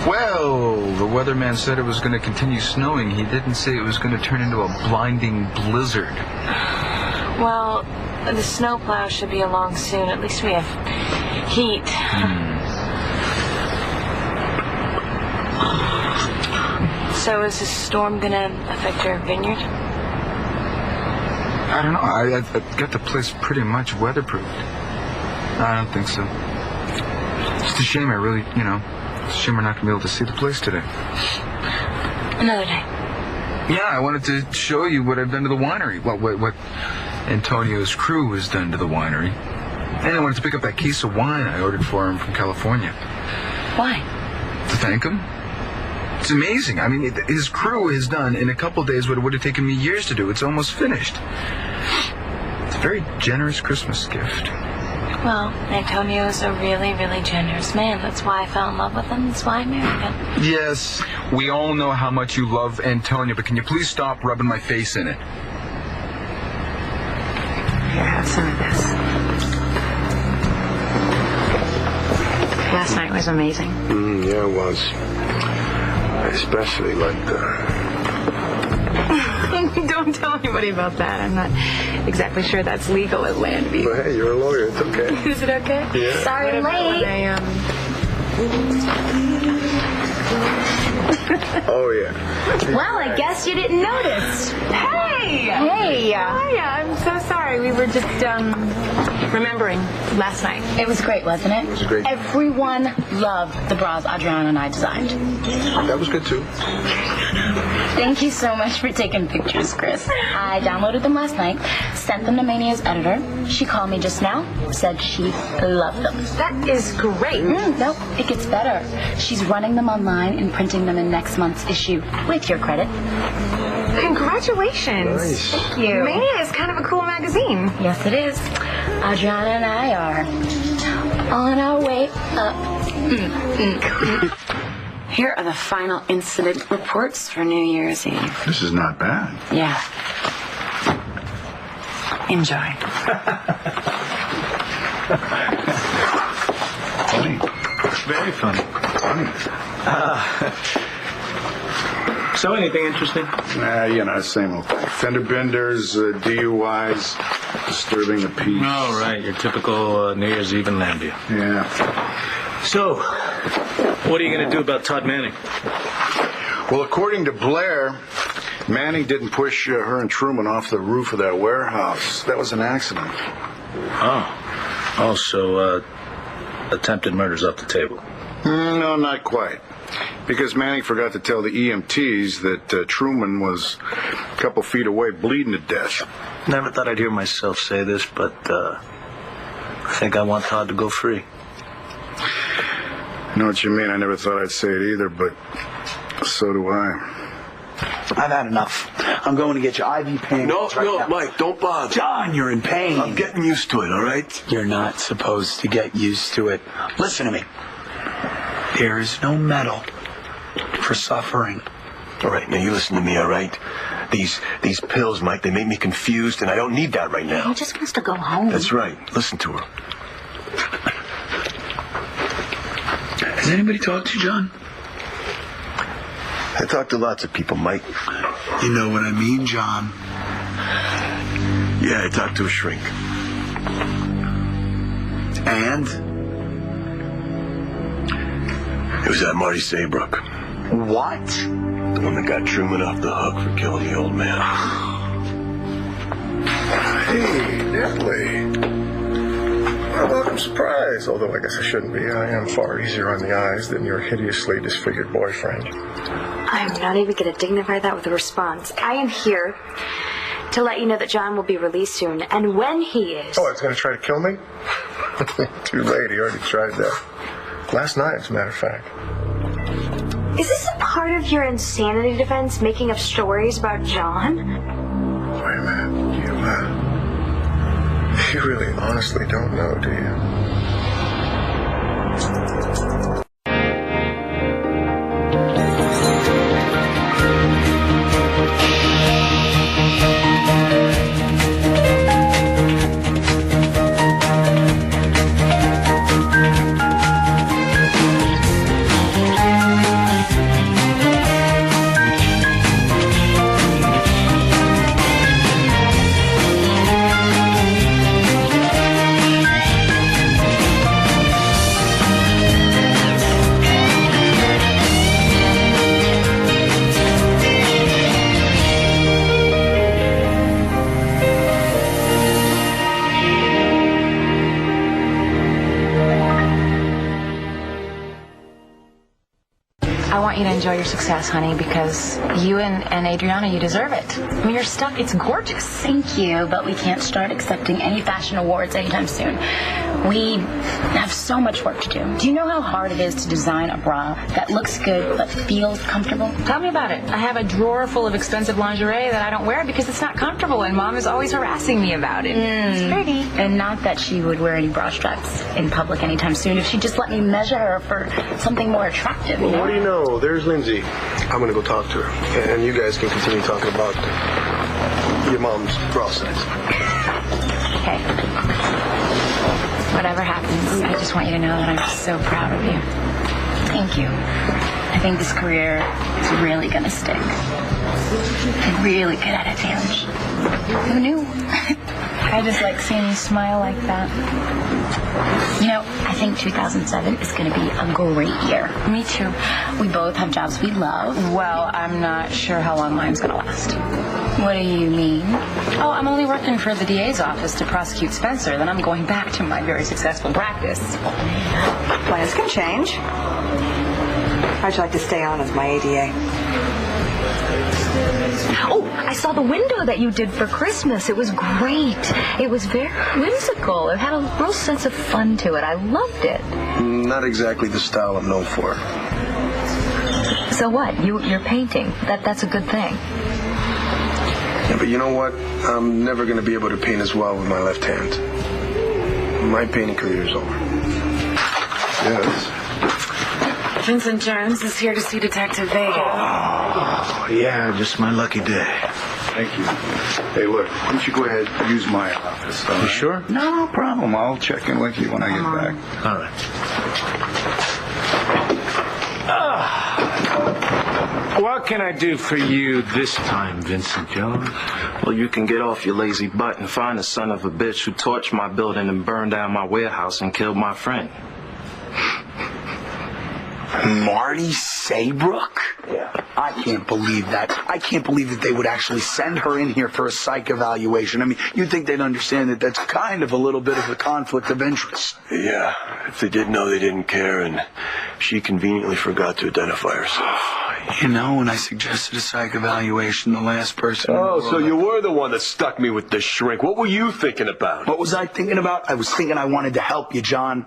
Well, the weatherman said it was going to continue snowing. He didn't say it was going to turn into a blinding blizzard. Well, the snowplow should be along soon. At least we have heat. So is this storm going to affect your vineyard? I don't know. I've got the place pretty much weatherproofed. I don't think so. It's a shame. It's a shame we're not going to be able to see the place today. Another day. Yeah, I wanted to show you what I've done to the winery. Well, what Antonio's crew has done to the winery. And I wanted to pick up that case of wine I ordered for him from California. Why? To thank him. It's amazing. I mean, his crew has done in a couple days what it would have taken me years to do. It's almost finished. It's a very generous Christmas gift. Well, Antonio's a really, really generous man. That's why I fell in love with him. That's why I married him. Yes, we all know how much you love Antonio, but can you please stop rubbing my face in it? Here, have some of this. Last night was amazing. Yeah, it was. I especially liked Don't tell anybody about that. I'm not exactly sure that's legal at Landby. Well, hey, you're a lawyer. It's okay. Is it okay? Yeah. Sorry, I'm late. Oh, yeah. Well, I guess you didn't notice. Hey! Hey! Hiya, I'm so sorry. We were just, remembering last night. It was great, wasn't it? It was great. Everyone loved the bras Adriana and I designed. That was good, too. Thank you so much for taking pictures, Chris. I downloaded them last night, sent them to Mania's editor. She called me just now, said she loved them. That is great. No, it gets better. She's running them online and printing them in next month's issue, with your credit. Congratulations. Nice. Thank you. Mania is kind of a cool magazine. Yes, it is. Adriana and I are on our way up. Here are the final incident reports for New Year's Eve. This is not bad. Yeah. Enjoy. Funny. Very funny. Funny. So anything interesting? Same old thing. Fender benders, DUIs, disturbing the peace. Oh, right. Your typical New Year's Eve in Landview. Yeah. So, what are you going to do about Todd Manning? Well, according to Blair, Manning didn't push her and Truman off the roof of that warehouse. That was an accident. Oh, so attempted murder's off the table. No, not quite. Because Manning forgot to tell the EMTs that Truman was a couple feet away bleeding to death. Never thought I'd hear myself say this, but I think I want Todd to go free. I know what you mean. I never thought I'd say it either, but so do I. I've had enough. I'm going to get you IV pain. No, Mike, don't bother. John, you're in pain. I'm getting used to it, all right? You're not supposed to get used to it. Listen to me. There is no medal for suffering. All right, now you listen to me, all right? These pills, Mike, they make me confused, and I don't need that right now. He just wants to go home. That's right. Listen to her. Has anybody talked to you, John? I talk to lots of people, Mike. You know what I mean, John. Yeah, I talked to a shrink. And? It was that Marty Saybrook. What? The one that got Truman off the hook for killing the old man. Hey, Deathly. Well, welcome surprise. Although I guess I shouldn't be. I am far easier on the eyes than your hideously disfigured boyfriend. I'm not even going to dignify that with a response. I am here to let you know that John will be released soon. And when he is... Oh, it's going to try to kill me? Too late. He already tried that. Last night, as a matter of fact. Is this a part of your insanity defense, making up stories about John? Wait a minute. You really honestly don't know, do you? I want you to enjoy your success, honey, because you and Adriana, you deserve it. I mean, your stuff, it's gorgeous. Thank you, but we can't start accepting any fashion awards anytime soon. We have so much work to do. Do you know how hard it is to design a bra that looks good but feels comfortable? Tell me about it. I have a drawer full of expensive lingerie that I don't wear because it's not comfortable, and Mom is always harassing me about it. It's pretty. And not that she would wear any bra straps in public anytime soon if she just let me measure her for something more attractive. Well, what do you know? There's Lindsay. I'm going to go talk to her. And you guys can continue talking about your mom's bra size. Okay. Whatever happens, I just want you to know that I'm so proud of you. Thank you. I think this career is really going to stick. I'm really good at it, Ange. Who knew? I just like seeing you smile like that. You know, I think 2007 is going to be a great year. Me too. We both have jobs we love. Well, I'm not sure how long mine's going to last. What do you mean? Oh, I'm only working for the DA's office to prosecute Spencer. Then I'm going back to my very successful practice. Plans can change. I'd like to stay on as my ADA. Oh, I saw the window that you did for Christmas. It was great. It was very whimsical. It had a real sense of fun to it. I loved it. Not exactly the style I'm known for. So what? You're painting. That's a good thing. Yeah, but you know what? I'm never going to be able to paint as well with my left hand. My painting career is over. Yes. Vincent Jones is here to see Detective Vega. Oh, yeah, just my lucky day. Thank you. Hey, look, you should go ahead and use my office. You sure? No problem. I'll check in with you when I get back. All right. What can I do for you this time, Vincent Jones? Well, you can get off your lazy butt and find the son of a bitch who torched my building and burned down my warehouse and killed my friend. Marty Saybrook? Yeah. I can't believe that. I can't believe that they would actually send her in here for a psych evaluation. I mean, you'd think they'd understand that that's kind of a little bit of a conflict of interest. Yeah, if they did know, they didn't care, and she conveniently forgot to identify herself. You know, when I suggested a psych evaluation, the last person... Oh, so you were the one that stuck me with the shrink. What were you thinking about? What was I thinking about? I was thinking I wanted to help you, John.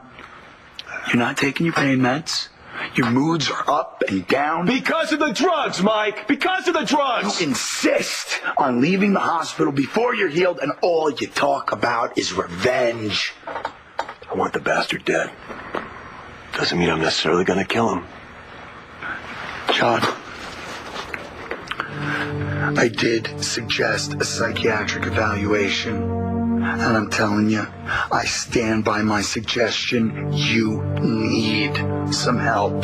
You're not taking your pain meds. Your moods are up and down. Because of the drugs, Mike! Because of the drugs! You insist on leaving the hospital before you're healed, and all you talk about is revenge. I want the bastard dead. Doesn't mean I'm necessarily gonna kill him. John, I did suggest a psychiatric evaluation. And I'm telling you, I stand by my suggestion. You need some help.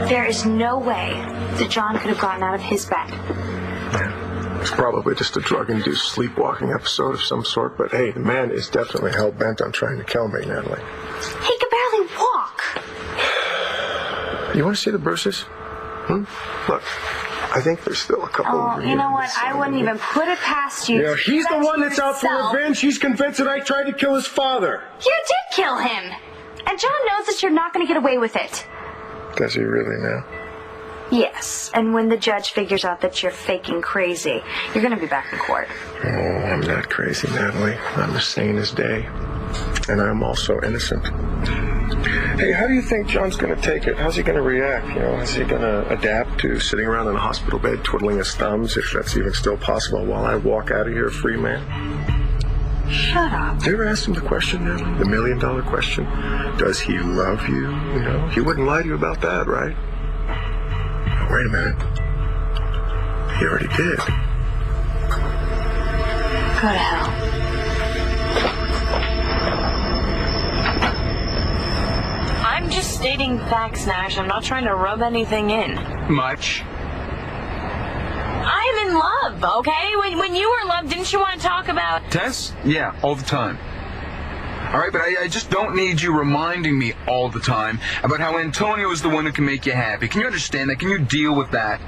There is no way that John could have gotten out of his bed. Yeah. It's probably just a drug-induced sleepwalking episode of some sort, but hey, the man is definitely hell-bent on trying to kill me, Natalie. He could barely walk. You want to see the bruises? Look. I think there's still a couple of you know what? I wouldn't even put it past you. Yeah, he's the one that's out for revenge. He's convinced that I tried to kill his father. You did kill him. And John knows that you're not going to get away with it. Does he really now? Yes. And when the judge figures out that you're faking crazy, you're going to be back in court. Oh, I'm not crazy, Natalie. I'm as sane as day. And I'm also innocent. Hey, how do you think John's going to take it? How's he going to react? You know, is he going to adapt to sitting around in a hospital bed twiddling his thumbs, if that's even still possible, while I walk out of here a free man? Shut up. You ever asked him the question, Natalie? The $1 million question? Does he love you? You know, he wouldn't lie to you about that, right? Oh, wait a minute. He already did. Go to hell. I'm just stating facts, Nash. I'm not trying to rub anything in. Much. I'm in love, okay? When you were in love, didn't you want to talk about... Tess? Yeah, all the time. All right, but I just don't need you reminding me all the time about how Antonio is the one who can make you happy. Can you understand that? Can you deal with that?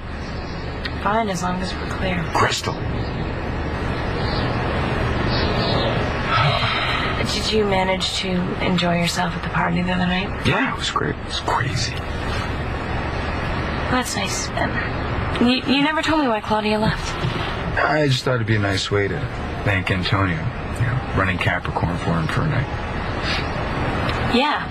Fine, as long as we're clear. Crystal. you manage to enjoy yourself at the party the other night? Yeah, it was great. It was crazy. Well, that's nice. You never told me why Claudia left. I just thought it'd be a nice way to thank Antonio. You know, running Capricorn for him for a night. Yeah.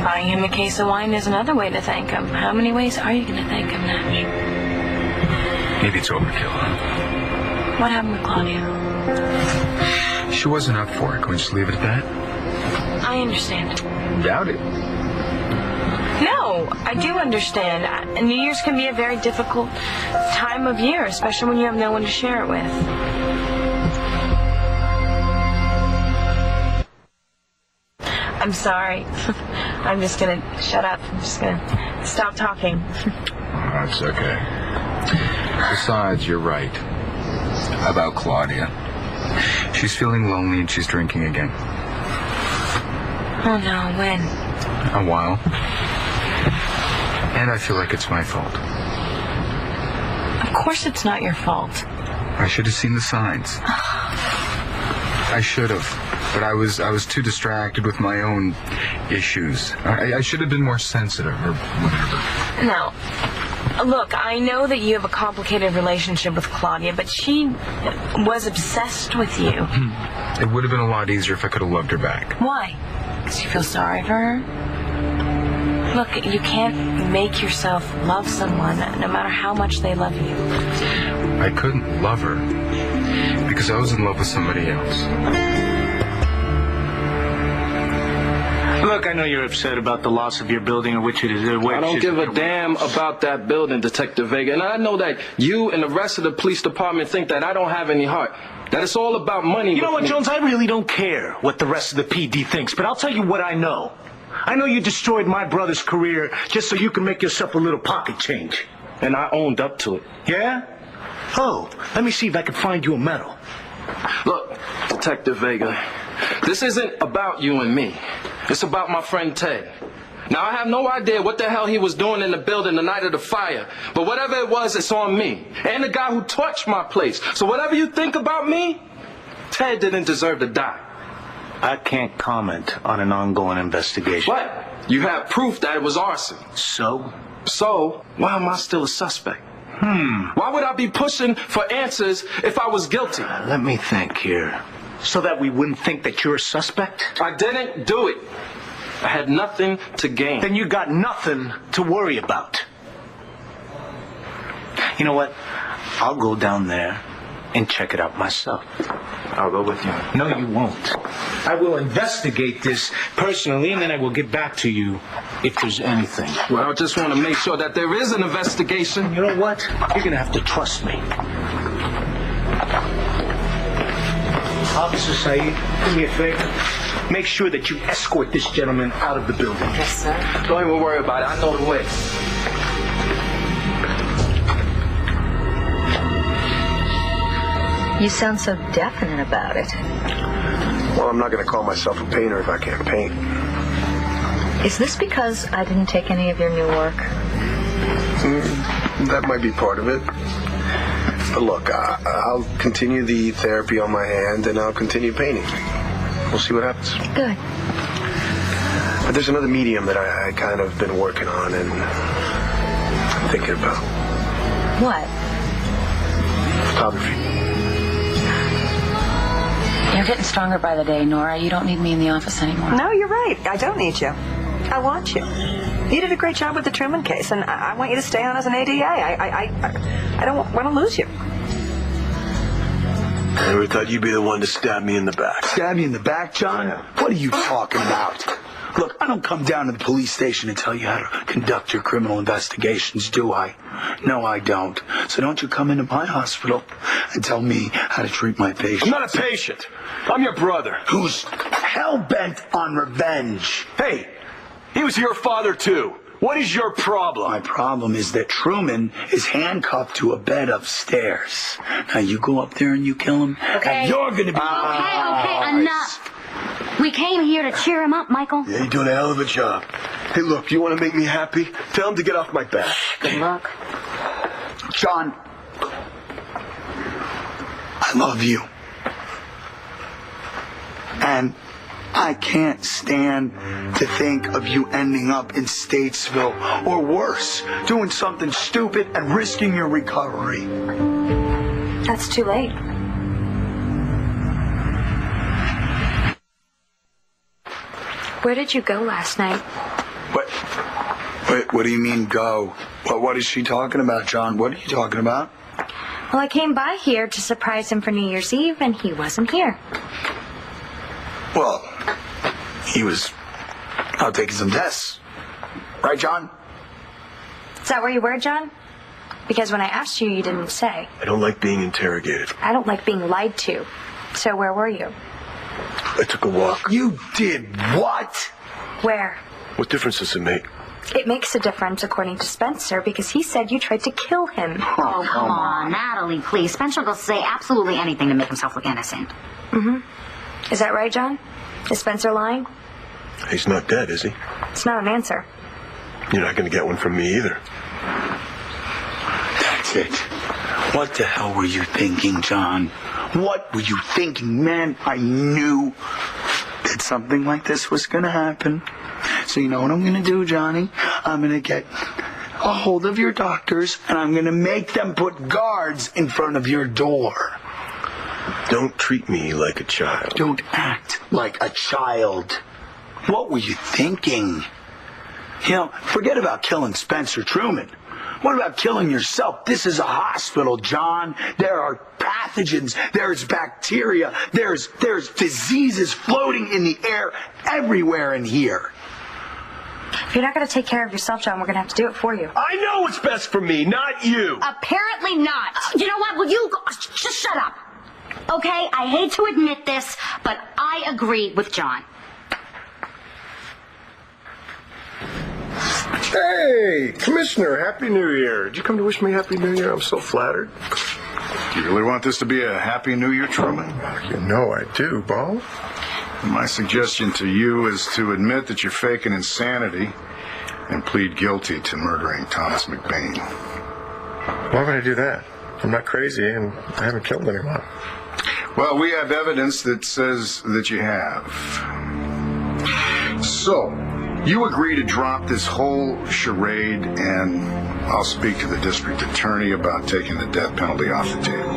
Buying him a case of wine is another way to thank him. How many ways are you going to thank him, Nash? Maybe it's overkill, huh? What happened with Claudia? She wasn't up for it. Can we just leave it at that? I understand. Doubt it. No, I do understand. New Year's can be a very difficult time of year, especially when you have no one to share it with. I'm sorry. I'm just going to shut up. I'm just going to stop talking. That's okay. Besides, you're right about Claudia. She's feeling lonely and she's drinking again. Oh, no. When? A while. And I feel like it's my fault. Of course it's not your fault. I should have seen the signs. I should have. But I was too distracted with my own issues. I should have been more sensitive or whatever. Now, look, I know that you have a complicated relationship with Claudia, but she was obsessed with you. It would have been a lot easier if I could have loved her back. Why? Because you feel sorry for her? Look, you can't make yourself love someone no matter how much they love you. I couldn't love her because I was in love with somebody else. Look, I know you're upset about the loss of your building, or which it is. I don't give a damn about that building, Detective Vega. And I know that you and the rest of the police department think that I don't have any heart. That it's all about money. You know what, Jones? I really don't care what the rest of the PD thinks, but I'll tell you what I know. I know you destroyed my brother's career just so you can make yourself a little pocket change. And I owned up to it. Yeah? Oh, let me see if I can find you a medal. Look, Detective Vega, this isn't about you and me. It's about my friend Ted. Now, I have no idea what the hell he was doing in the building the night of the fire. But whatever it was, it's on me. And the guy who torched my place. So whatever you think about me, Ted didn't deserve to die. I can't comment on an ongoing investigation. What? You have proof that it was arson. So? So, why am I still a suspect? Why would I be pushing for answers if I was guilty? Let me think here. So that we wouldn't think that you're a suspect? I didn't do it. I had nothing to gain. Then you got nothing to worry about. You know what? I'll go down there and check it out myself. I'll go with you. No, you won't. I will investigate this personally, and then I will get back to you if there's anything. Well, I just want to make sure that there is an investigation. You know what? You're going to have to trust me. Officer Saeed, do me a favor. Make sure that you escort this gentleman out of the building. Yes, sir. Don't even worry about it. I know the way. You sound so definite about it. Well, I'm not going to call myself a painter if I can't paint. Is this because I didn't take any of your new work? That might be part of it. But look, I'll continue the therapy on my hand, and I'll continue painting. We'll see what happens. Good. But there's another medium that I kind of been working on and thinking about. What? Photography. You're getting stronger by the day, Nora. You don't need me in the office anymore. No, you're right. I don't need you. I want you. You did a great job with the Truman case, and I want you to stay on as an ADA. I don't want to lose you. I never thought you'd be the one to stab me in the back. Stab you in the back, John? What are you talking about? Look, I don't come down to the police station and tell you how to conduct your criminal investigations, do I? No, I don't. So don't you come into my hospital and tell me how to treat my patients. I'm not a patient. I'm your brother. Who's hell-bent on revenge. Hey, he was your father, too. What is your problem? My problem is that Truman is handcuffed to a bed upstairs. Now, you go up there and you kill him, and you're going to be... Okay, enough. We came here to cheer him up, Michael. Yeah, you're doing a hell of a job. Hey, look, you want to make me happy? Tell him to get off my back. Good luck. John, I love you. And I can't stand to think of you ending up in Statesville or worse, doing something stupid and risking your recovery. That's too late. Where did you go last night? What do you mean go? What is she talking about, John? What are you talking about? Well, I came by here to surprise him for New Year's Eve, and he wasn't here. Well, he was out taking some tests. Right, John? Is that where you were, John? Because when I asked you, you didn't say. I don't like being interrogated. I don't like being lied to. So where were you? I took a walk. You did what? Where? What difference does it make? It makes a difference, according to Spencer, because he said you tried to kill him. Oh, come on, Natalie, please. Spencer will say absolutely anything to make himself look innocent. Mm-hmm. Is that right, John? Is Spencer lying? He's not dead, is he? It's not an answer. You're not going to get one from me either. That's it. What the hell were you thinking, John? What were you thinking, man? I knew that something like this was going to happen. So you know what I'm going to do, Johnny? I'm going to get a hold of your doctors, and I'm going to make them put guards in front of your door. Don't treat me like a child. Don't act like a child. What were you thinking? You know, forget about killing Spencer Truman. What about killing yourself? This is a hospital, John. There are pathogens. There's bacteria. There's diseases floating in the air everywhere in here. If you're not going to take care of yourself, John, we're going to have to do it for you. I know what's best for me, not you. Apparently not. You know what? Will you just shut up? Okay, I hate to admit this, but I agree with John. Hey, Commissioner, Happy New Year. Did you come to wish me Happy New Year? I'm so flattered. Do you really want this to be a Happy New Year, Truman? You know I do, Bo. My suggestion to you is to admit that you're faking insanity and plead guilty to murdering Thomas McBain. Why would I do that? I'm not crazy and I haven't killed anyone. Well, we have evidence that says that you have. So, you agree to drop this whole charade, and I'll speak to the district attorney about taking the death penalty off the table.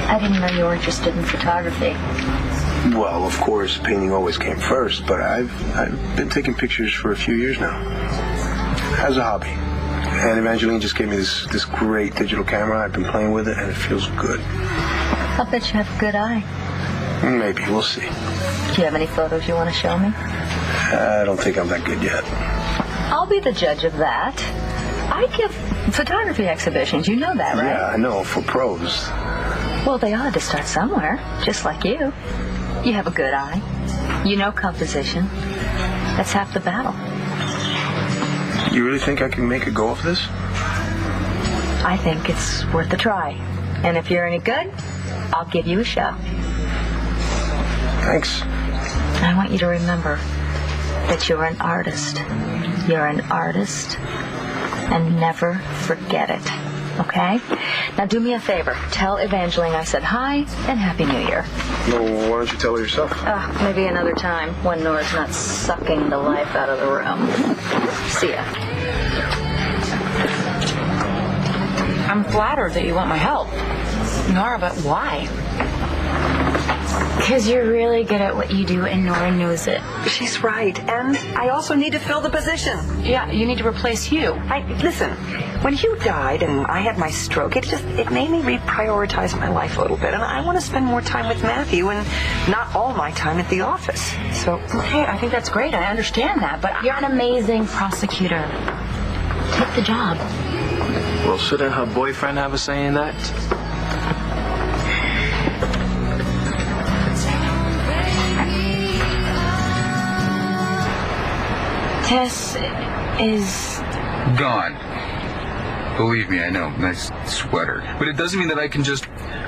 I didn't know you were interested in photography. Well, of course, painting always came first, but I've been taking pictures for a few years now. As a hobby. And Evangeline just gave me this great digital camera. I've been playing with it, and it feels good. I'll bet you have a good eye. Maybe. We'll see. Do you have any photos you want to show me? I don't think I'm that good yet. I'll be the judge of that. I give photography exhibitions. You know that, right? Yeah, I know. For pros. Well, they ought to start somewhere, just like you. You have a good eye. You know composition. That's half the battle. You really think I can make a go of this? I think it's worth a try. And if you're any good, I'll give you a show. Thanks. I want you to remember that you're an artist. You're an artist, and never forget it. Okay? Now do me a favor. Tell Evangeline I said hi and Happy New Year. No, why don't you tell her yourself? Maybe another time when Nora's not sucking the life out of the room. See ya. I'm flattered that you want my help. Nora, but why? Because you're really good at what you do and Nora knows it. She's right. And I also need to fill the position. Yeah, you need to replace Hugh. Listen, when Hugh died and I had my stroke, it made me reprioritize my life a little bit. And I want to spend more time with Matthew and not all my time at the office. So, okay, I think that's great. I understand that, but You're an amazing prosecutor. Take the job. Well, shouldn't her boyfriend have a say in that? Tess is gone. Believe me, I know. Nice sweater. But it doesn't mean that I can just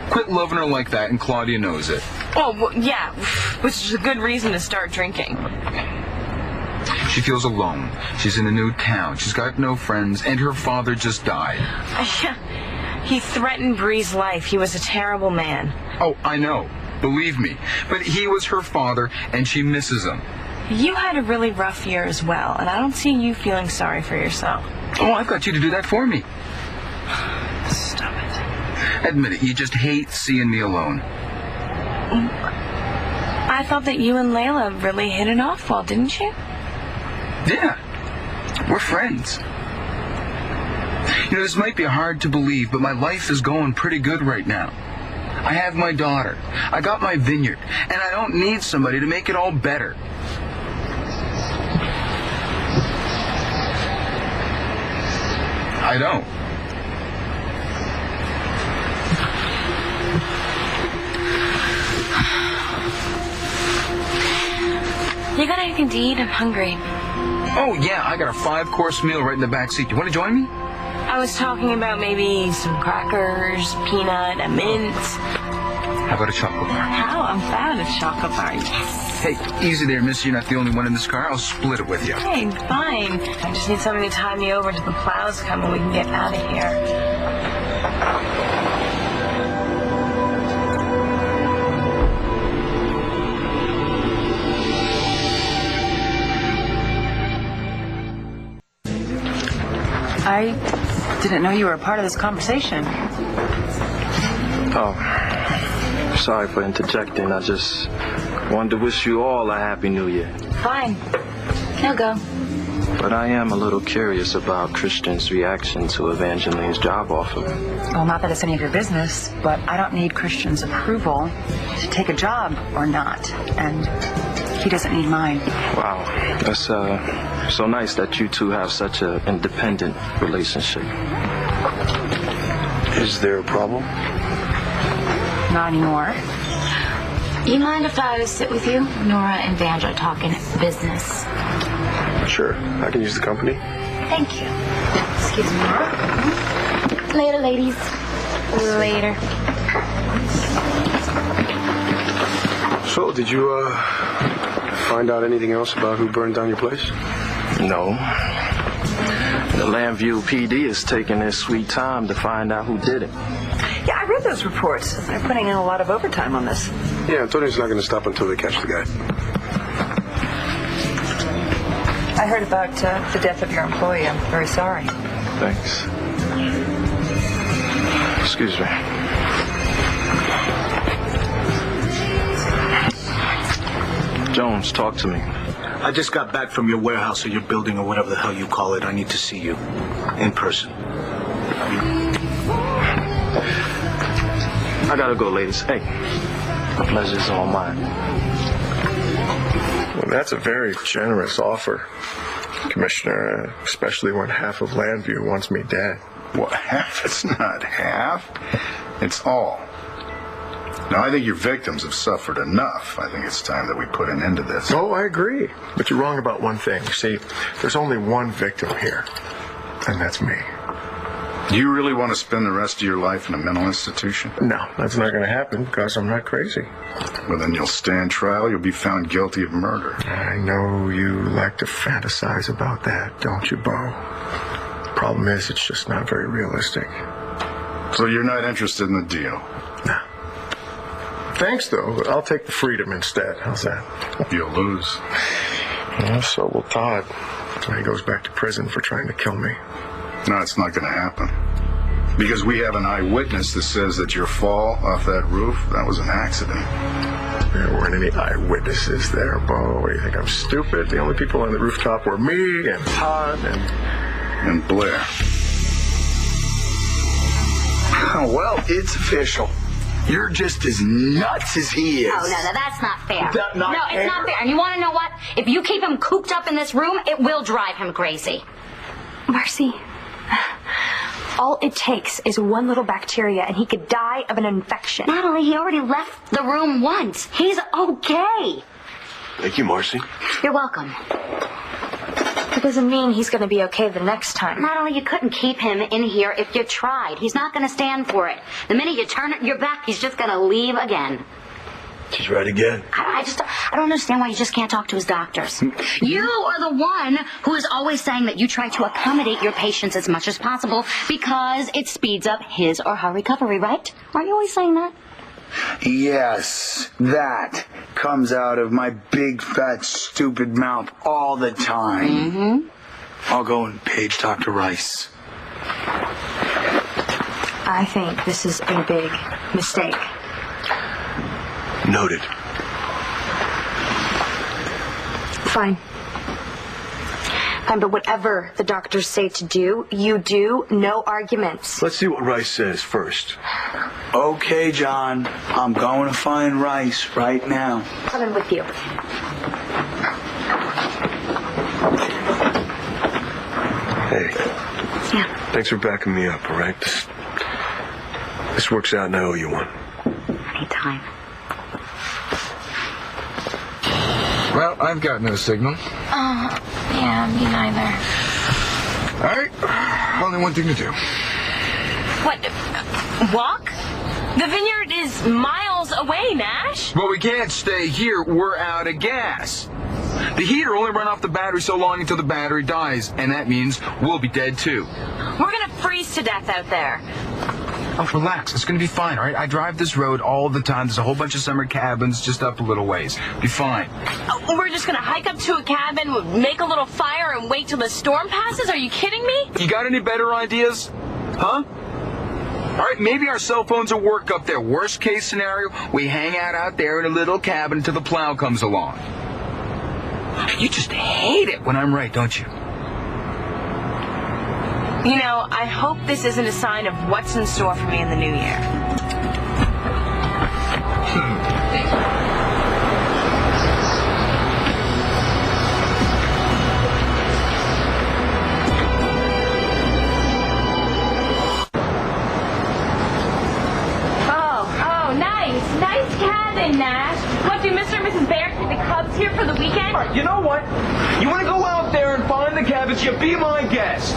quit loving her like that, and Claudia knows it. Oh, well, yeah, which is a good reason to start drinking. She feels alone. She's in a new town. She's got no friends, and her father just died. He threatened Bree's life. He was a terrible man. Oh, I know. believe me. But he was her father, and she misses him. You had a really rough year as well, and I don't see you feeling sorry for yourself. Oh, I've got you to do that for me. Stop it. Admit it, you just hate seeing me alone. I thought that you and Layla really hit it off well, didn't you? Yeah, we're friends. You know, this might be hard to believe, but my life is going pretty good right now. I have my daughter, I got my vineyard, and I don't need somebody to make it all better. I don't. You got anything to eat? I'm hungry. Oh, yeah, I got a 5-course meal right in the back seat. You want to join me? I was talking about maybe some crackers, peanut, a mint. How about a chocolate bar? How about a chocolate bar? Yes. Hey, easy there, miss. You're not the only one in this car. I'll split it with you. Hey, fine. I just need something to tide me over till the plows come and we can get out of here. I didn't know you were a part of this conversation. Oh, sorry for interjecting. I just wanted to wish you all a Happy New Year. Fine. He'll go. But I am a little curious about Christian's reaction to Evangeline's job offer. Well, not that it's any of your business, but I don't need Christian's approval to take a job or not. And he doesn't need mine. Wow, that's so nice that you two have such an independent relationship. Is there a problem? Not anymore. You mind if I sit with you? Nora and Vange are talking business. Sure. I can use the company. Thank you. Excuse me. Later, ladies. Later. So, did you find out anything else about who burned down your place? No. The Landview PD is taking their sweet time to find out who did it. Yeah, I read those reports. They're putting in a lot of overtime on this. Yeah, Antonio's not going to stop until they catch the guy. I heard about the death of your employee. I'm very sorry. Thanks. Excuse me. Jones, talk to me. I just got back from your warehouse or your building or whatever the hell you call it. I need to see you in person. I gotta go, ladies. Hey, the pleasure's all mine. Well, that's a very generous offer, Commissioner, especially when half of Landview wants me dead. What, half? It's not half. It's all. Now, I think your victims have suffered enough. I think it's time that we put an end to this. Oh, I agree. But you're wrong about one thing. See, there's only one victim here, and that's me. Do you really want to spend the rest of your life in a mental institution? No, that's not going to happen because I'm not crazy. Well, then you'll stand trial. You'll be found guilty of murder. I know you like to fantasize about that, don't you, Bo? Problem is, it's just not very realistic. So you're not interested in the deal? No. Thanks, though. I'll take the freedom instead. How's that? You'll lose. Well, so will Todd when he goes back to prison for trying to kill me. No, it's not going to happen. Because we have an eyewitness that says that your fall off that roof, that was an accident. There weren't any eyewitnesses there, Bo. What, you think I'm stupid? The only people on the rooftop were me and Todd and Blair. Well, it's official. You're just as nuts as he is. Oh, no, that's not fair. Not no, it's not fair. And you want to know what? If you keep him cooped up in this room, it will drive him crazy. Marcy, all it takes is one little bacteria and he could die of an infection. Natalie, he already left the room once. He's okay. Thank you, Marcy. You're welcome. That doesn't mean he's going to be okay the next time. Natalie, you couldn't keep him in here if you tried. He's not going to stand for it. The minute you turn your back, he's just going to leave again. She's right again. I don't understand why you just can't talk to his doctors. You are the one who is always saying that you try to accommodate your patients as much as possible because it speeds up his or her recovery, right? Aren't you always saying that? Yes, that comes out of my big, fat, stupid mouth all the time. Mm-hmm. I'll go and page Dr. Rice. I think this is a big mistake. Noted. Fine. Fine, but whatever the doctors say to do, you do. No arguments. Let's see what Rice says first. Okay, John. I'm going to find Rice right now. Coming with you. Hey. Yeah. Thanks for backing me up, all right? This works out and I owe you one. Anytime. Well, I've got no signal. Oh, yeah, me neither. All right, only one thing to do. What? Walk? The vineyard is miles away, Nash. But we can't stay here. We're out of gas. The heater only run off the battery so long until the battery dies, and that means we'll be dead too. We're gonna freeze to death out there. Oh, relax. It's gonna be fine, all right? I drive this road all the time. There's a whole bunch of summer cabins just up a little ways. Be fine. We're just gonna hike up to a cabin, make a little fire, and wait till the storm passes? Are you kidding me? You got any better ideas? Huh? All right, maybe our cell phones will work up there. Worst case scenario, we hang out there in a little cabin until the plow comes along. You just hate it when I'm right, don't you? You know, I hope this isn't a sign of what's in store for me in the new year. Oh, nice. Nice cabin, Nash. What, do Mr. and Mrs. Bear keep the Cubs here for the weekend? All right, you know what? You want to go out there and find the cabins? You be my guest.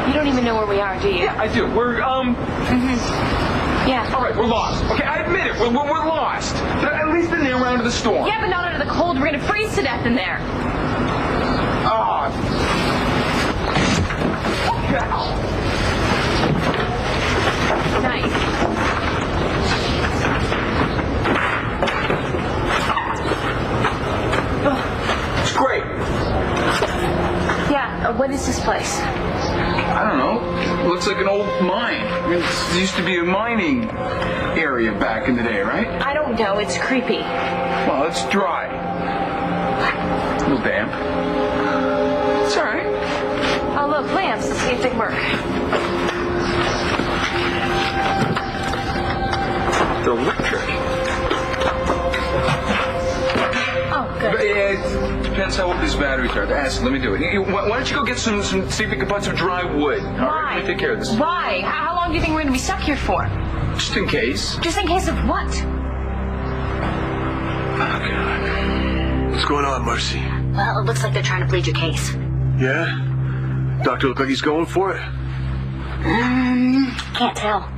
You don't even know where we are, do you? Yeah, I do. We're, Yeah. All right, we're lost. Okay, I admit it. We're lost. But at least in there around the storm. Yeah, but not under the cold. We're gonna freeze to death in there. Ah. Nice. It's great. Yeah, what is this place? I don't know. It looks like an old mine. I mean, this used to be a mining area back in the day, right? I don't know. It's creepy. Well, it's dry. A little damp. It's all right. Oh, look, lamps. Let's see if they work. They're electric. Oh, good. But, it depends how old these batteries are. Ask, let me do it. Why don't you go get some see if we can find some dry wood. All right, let me take care of this. Why? How long do you think we're going to be stuck here for? Just in case. Just in case of what? Oh, God. What's going on, Marcy? Well, it looks like they're trying to plead your case. Yeah? Doctor look like he's going for it? Can't tell.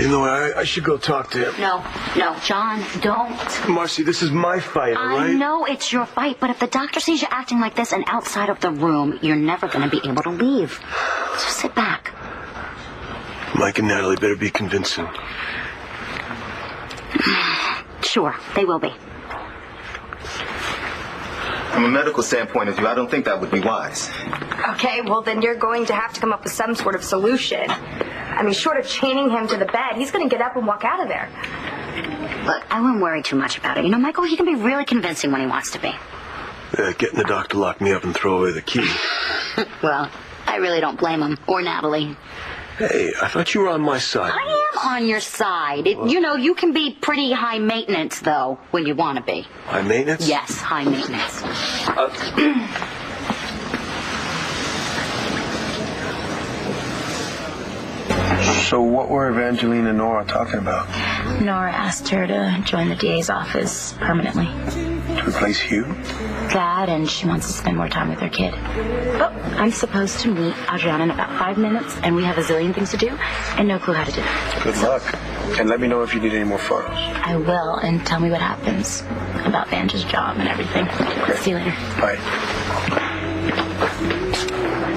You know what? I should go talk to him. No, John, don't. Marcy, this is my fight, all right? I know it's your fight, but if the doctor sees you acting like this and outside of the room, you're never going to be able to leave. So sit back. Mike and Natalie better be convincing. Sure, they will be. From a medical standpoint of view, I don't think that would be wise. Okay, well then you're going to have to come up with some sort of solution. I mean, short of chaining him to the bed, he's going to get up and walk out of there. Look, I wouldn't worry too much about it. You know, Michael, he can be really convincing when he wants to be. Yeah, getting the doctor to lock me up and throw away the key. Well, I really don't blame him. Or Natalie. Hey, I thought you were on my side. I am on your side. You know, you can be pretty high maintenance, though, when you want to be. High maintenance? Yes, high maintenance. So what were Evangeline and Nora talking about? Nora asked her to join the DA's office permanently. To replace Hugh? That, and she wants to spend more time with her kid. But I'm supposed to meet Adriana in about 5 minutes, and we have a zillion things to do, and no clue how to do it. Good luck. And let me know if you need any more photos. I will, and tell me what happens about Vange's job and everything. Okay. See you later. Bye.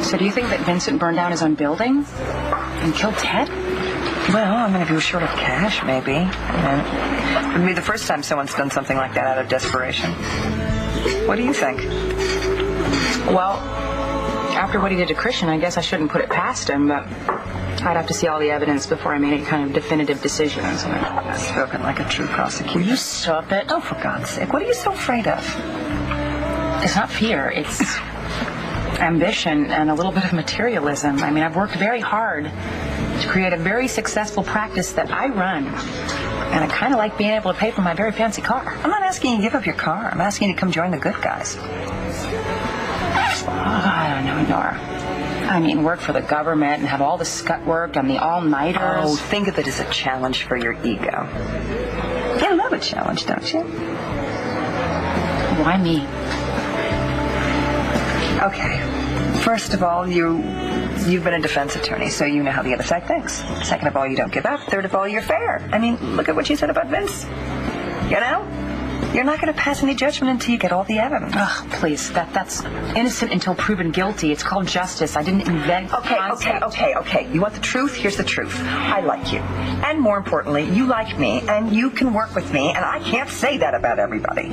So do you think that Vincent burned down his own building and killed Ted? Well, I mean, if he was short of cash, maybe. It would be the first time someone's done something like that out of desperation. What do you think? Well, after what he did to Christian, I guess I shouldn't put it past him, but I'd have to see all the evidence before I made any kind of definitive decisions. Spoken like a true prosecutor. Will you stop it? Oh, for God's sake, what are you so afraid of? It's not fear, it's ambition and a little bit of materialism. I mean, I've worked very hard to create a very successful practice that I run. And I kind of like being able to pay for my very fancy car. I'm not asking you to give up your car. I'm asking you to come join the good guys. I don't know, Nora. I mean, work for the government and have all the scut work and the all-nighters. Oh, think of it as a challenge for your ego. You love a challenge, don't you? Why me? Okay. First of all, you've been a defense attorney, so you know how the other side thinks. Second of all, you don't give up. Third of all, you're fair. I mean, look at what you said about Vince. You know? You're not going to pass any judgment until you get all the evidence. Oh, please. That's innocent until proven guilty. It's called justice. I didn't invent the concept. Okay. You want the truth? Here's the truth. I like you. And more importantly, you like me, and you can work with me, and I can't say that about everybody.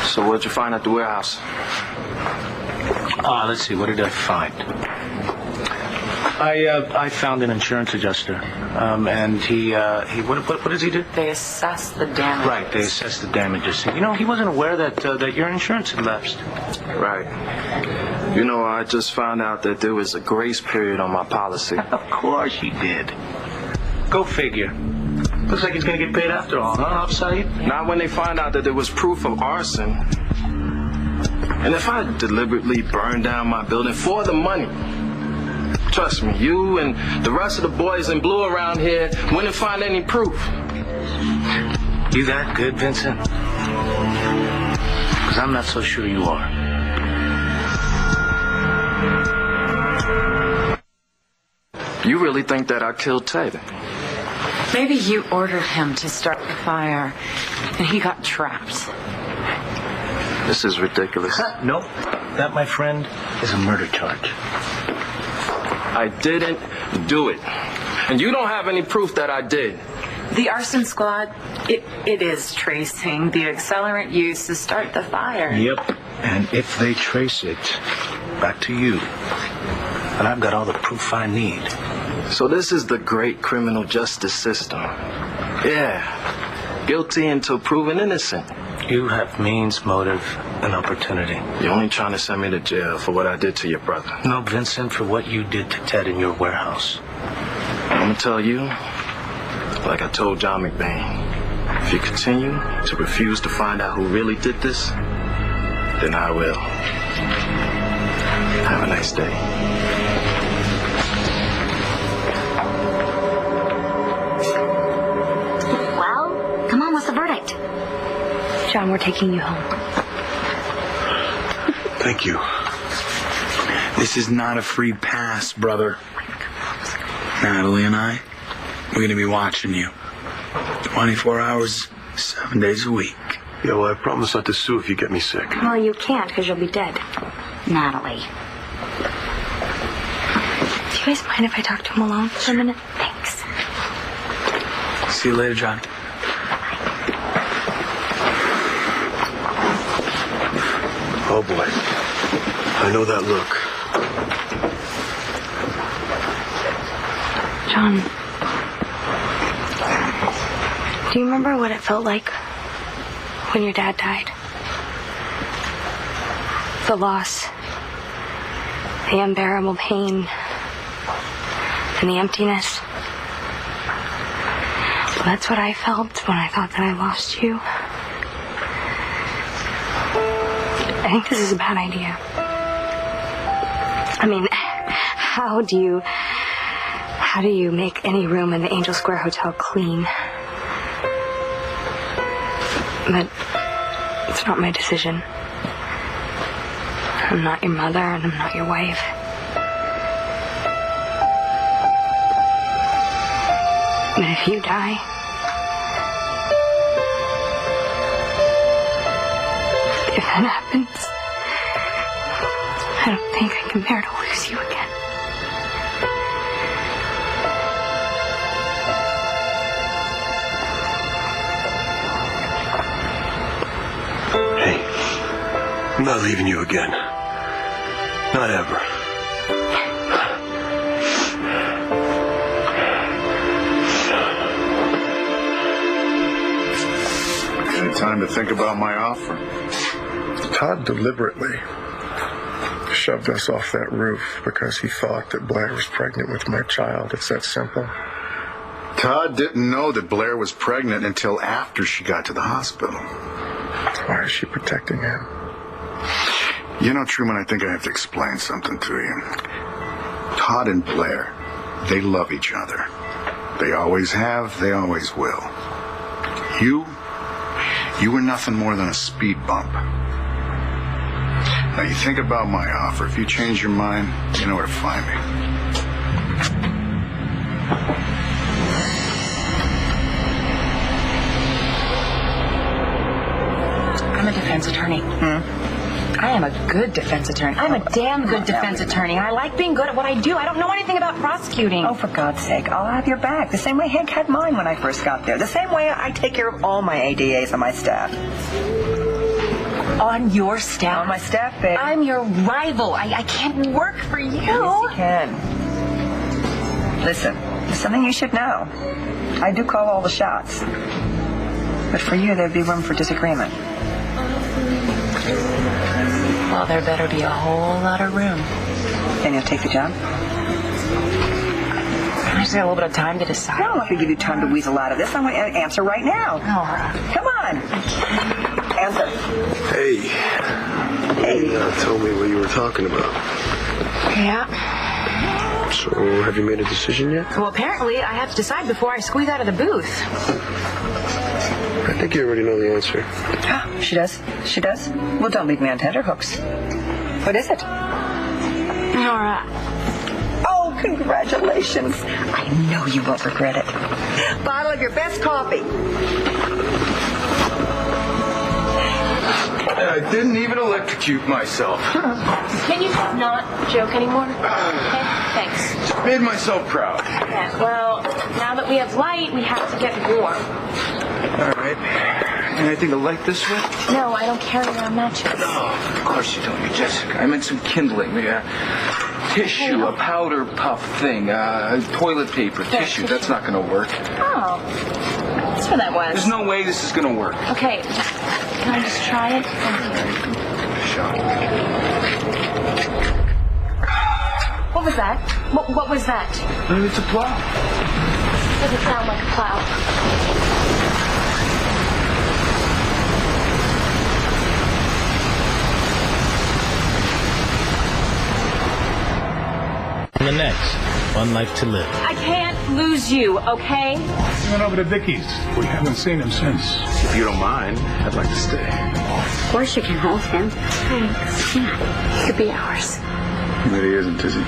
So what'd you find at the warehouse? Let's see. What did I find? I found an insurance adjuster, and he what does he do? They assess the damage. Right, they assess the damages. You know, he wasn't aware that your insurance had lapsed. Right. You know, I just found out that there was a grace period on my policy. Of course you did. Go figure. Looks like he's going to get paid after all, huh, Saeed? Not when they find out that there was proof of arson. And if I deliberately burned down my building for the money, trust me, you and the rest of the boys in blue around here wouldn't find any proof. You that good, Vincent? Because I'm not so sure you are. You really think that I killed Ted? Maybe you ordered him to start the fire, and he got trapped. This is ridiculous. Nope. That, my friend, is a murder charge. I didn't do it. And you don't have any proof that I did. The arson squad, it is tracing the accelerant used to start the fire. Yep. And if they trace it back to you, then I've got all the proof I need. So this is the great criminal justice system. Yeah. Guilty until proven innocent. You have means, motive, and opportunity. You're only trying to send me to jail for what I did to your brother. No, Vincent, for what you did to Ted in your warehouse. I'm going to tell you, like I told John McBain, if you continue to refuse to find out who really did this, then I will. Have a nice day. Well, come on, what's the verdict? John, we're taking you home. Thank you. This is not a free pass, brother. Natalie and I, we're going to be watching you. 24 hours, 7 days a week. Yeah, well, I promise not to sue if you get me sick. Well, you can't because you'll be dead. Natalie. Do you guys mind if I talk to him alone for a minute? Thanks. See you later, John. Oh, boy. I know that look. John, do you remember what it felt like when your dad died? The loss, the unbearable pain, and the emptiness. Well, that's what I felt when I thought that I lost you. I think this is a bad idea. I mean, how do you make any room in the Angel Square Hotel clean? But it's not my decision. I'm not your mother, and I'm not your wife. But if you die, if that happens, I don't think I can bear to lose you again. I'm not leaving you again. Not ever. Any time to think about my offer? Todd deliberately shoved us off that roof because he thought that Blair was pregnant with my child. It's that simple. Todd didn't know that Blair was pregnant until after she got to the hospital. Why is she protecting him? You know, Truman, I think I have to explain something to you. Todd and Blair, they love each other. They always have, they always will. You were nothing more than a speed bump. Now, you think about my offer. If you change your mind, you know where to find me. I'm a defense attorney. I am a good defense attorney. I'm a damn good defense attorney. I like being good at what I do. I don't know anything about prosecuting. Oh, for God's sake, I'll have your back. The same way Hank had mine when I first got there. The same way I take care of all my ADAs on my staff. On your staff? On my staff, babe. I'm your rival. I can't work for you. Yes, you can. Listen, there's something you should know. I do call all the shots. But for you, there'd be room for disagreement. Well, there better be a whole lot of room. Then you'll take the job? I just got a little bit of time to decide. No, I'm not going to give you time to weasel out of this. I'm going to answer right now. Come on. Answer. Hey. You told me what you were talking about. Yeah. So, have you made a decision yet? Well, apparently I have to decide before I squeeze out of the booth. I think you already know the answer. She does? She does? Well, don't leave me on tenterhooks. What is it? Nora. Oh, congratulations. I know you won't regret it. Bottle of your best coffee. I didn't even electrocute myself. Can you not joke anymore? Okay, thanks. Just made myself proud. Yeah, well, now that we have light, we have to get warm. All right. Anything to light this with? No, I don't carry around matches. Oh, of course you don't, Jessica. I meant some kindling. Tissue, a powder puff thing, toilet paper, tissue. That's not going to work. Oh, that's what that was. There's no way this is going to work. Okay, can I just try it? What was that? What was that? It's a plow. Doesn't sound like a plow. The next, One Life to Live. I can't lose you, okay? He went over to Vicky's. We haven't seen him since. If you don't mind, I'd like to stay. Of course you can hold him. Thanks. Yeah, he could be ours. But he isn't, is he?